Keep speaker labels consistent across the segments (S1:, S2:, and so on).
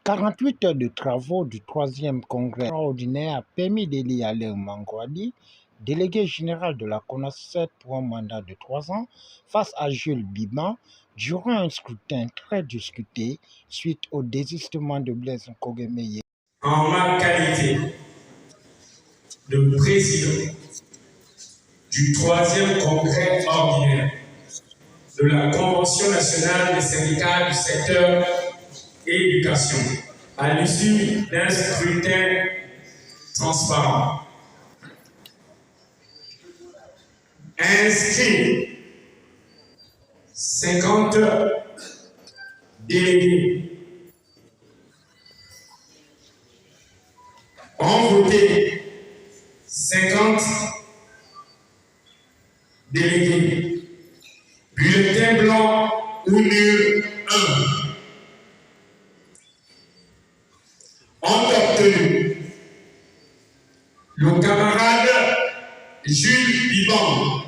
S1: 48 heures de travaux du 3e congrès extraordinaire a permis d'élire Alain Mangouadi, délégué général de la CONACYT pour un mandat de 3 ans, face à Jules Biban, durant un scrutin très discuté suite au désistement de Blaise Nkoguemeye.
S2: En ma qualité de président du 3e congrès ordinaire de la Convention nationale des syndicats du secteur éducation, à l'issue d'un scrutin transparent, inscrit 50 délégués ont voté 50 délégués. Bulletin blanc ou nul 1 ont obtenu le camarade Jules Biban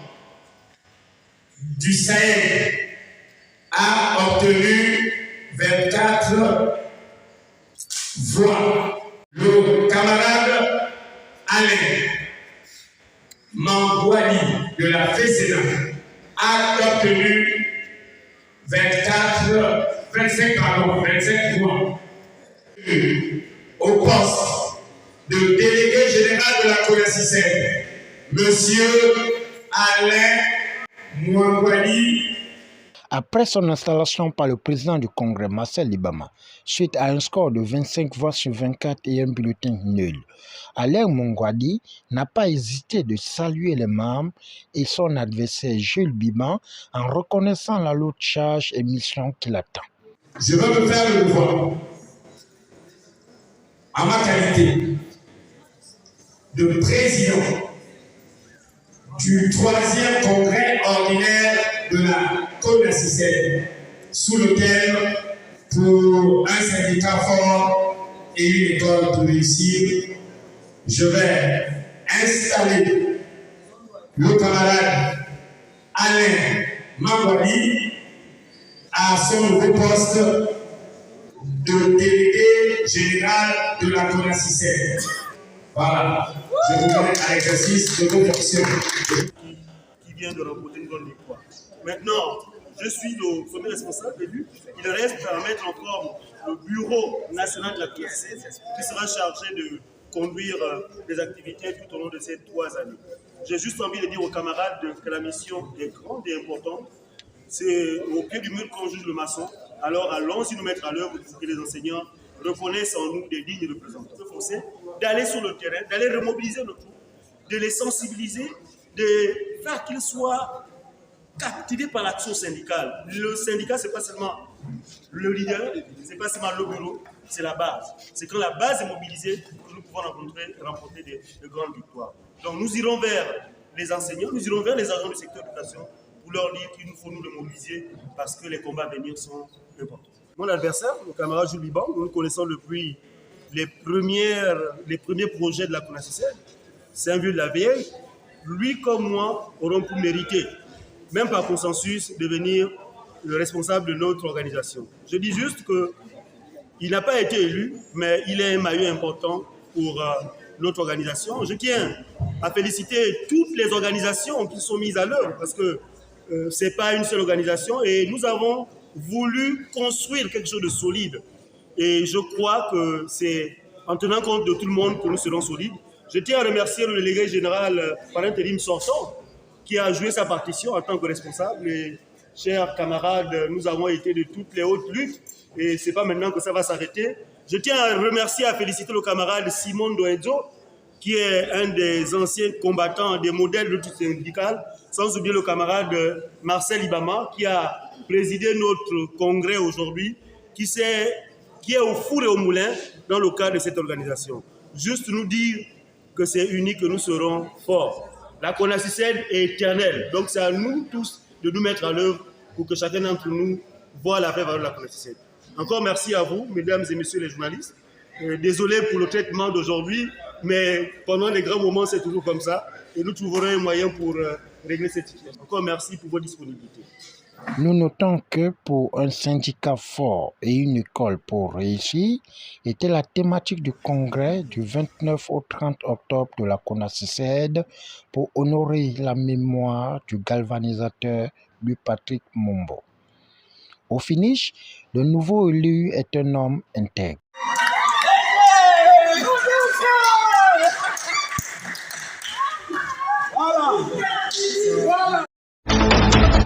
S2: du Sahel a obtenu 24 voix. Le camarade Alain Mangouadi de la FESENA a obtenu 25 voix. Au poste de délégué général de la CONACYT, Monsieur Alain Mangouadi.
S1: Après son installation par le président du Congrès, Marcel Libama, suite à un score de 25 voix sur 24 et un bulletin nul, Alain Mangouadi n'a pas hésité de saluer les membres et son adversaire Jules Biban en reconnaissant la lourde charge et mission qui l'attend.
S2: Je veux me faire le devoir, en ma qualité de président du 3e congrès ordinaire de la CONACYT, sous lequel, pour un syndicat fort et une école pour réussir, je vais installer le camarade Alain Mangouadi à son nouveau poste de délégué général de la CONACYT. Voilà, je vous mets à l'exercice de vos fonctions.
S3: Qui vient de remporter une bonne victoire. Maintenant, je suis le premier responsable élu. Il reste à mettre en forme le bureau national de la CONACYT qui sera chargé de conduire les activités tout au long de ces 3 années. J'ai juste envie de dire aux camarades que la mission est grande et importante. C'est au pied du mur qu'on juge le maçon. Alors allons-y nous mettre à l'œuvre pour que les enseignants reconnaissent en nous des dignes représentants. Il faut d'aller sur le terrain, d'aller remobiliser nos troupes, de les sensibiliser, de faire qu'ils soient captivés par l'action syndicale. Le syndicat, ce n'est pas seulement le leader, ce n'est pas seulement le bureau, c'est la base. C'est quand la base est mobilisée que nous pouvons remporter de grandes victoires. Donc nous irons vers les enseignants, nous irons vers les agents du secteur d'éducation pour leur dire qu'il nous faut nous le mobiliser parce que les combats à venir sont importants. Mon adversaire, mon camarade Jules Biban, nous le connaissons depuis les premiers projets de la CONACYT. C'est un vieux de la vieille. Lui comme moi auront pu mériter, même par consensus, devenir le responsable de notre organisation. Je dis juste qu'il n'a pas été élu, mais il est un maillot important pour notre organisation. Je tiens à féliciter toutes les organisations qui sont mises à l'œuvre, parce que ce n'est pas une seule organisation, et nous avons voulu construire quelque chose de solide. Et je crois que c'est en tenant compte de tout le monde que nous serons solides. Je tiens à remercier le délégué général par intérim sortant, qui a joué sa partition en tant que responsable. Et, chers camarades, nous avons été de toutes les hautes luttes et ce n'est pas maintenant que ça va s'arrêter. Je tiens à remercier, à féliciter le camarade Simon Doedzo, qui est un des anciens combattants, des modèles de lutte syndicale, sans oublier le camarade Marcel Libama, qui a présidé notre congrès aujourd'hui, qui est au four et au moulin dans le cadre de cette organisation. Juste nous dire que c'est unique, que nous serons forts. La CONACYT est éternelle, donc c'est à nous tous de nous mettre à l'œuvre pour que chacun d'entre nous voit la vraie valeur de la CONACYT. Encore merci à vous, mesdames et messieurs les journalistes. Désolé pour le traitement d'aujourd'hui, mais pendant les grands moments, c'est toujours comme ça. Et nous trouverons un moyen pour régler cette situation. Encore merci pour votre disponibilité.
S1: Nous notons que pour un syndicat fort et une école pour réussir était la thématique du congrès du 29 au 30 octobre de la CONACYCED pour honorer la mémoire du galvanisateur Louis Patrick Mombo. Au finish, le nouveau élu est un homme intègre,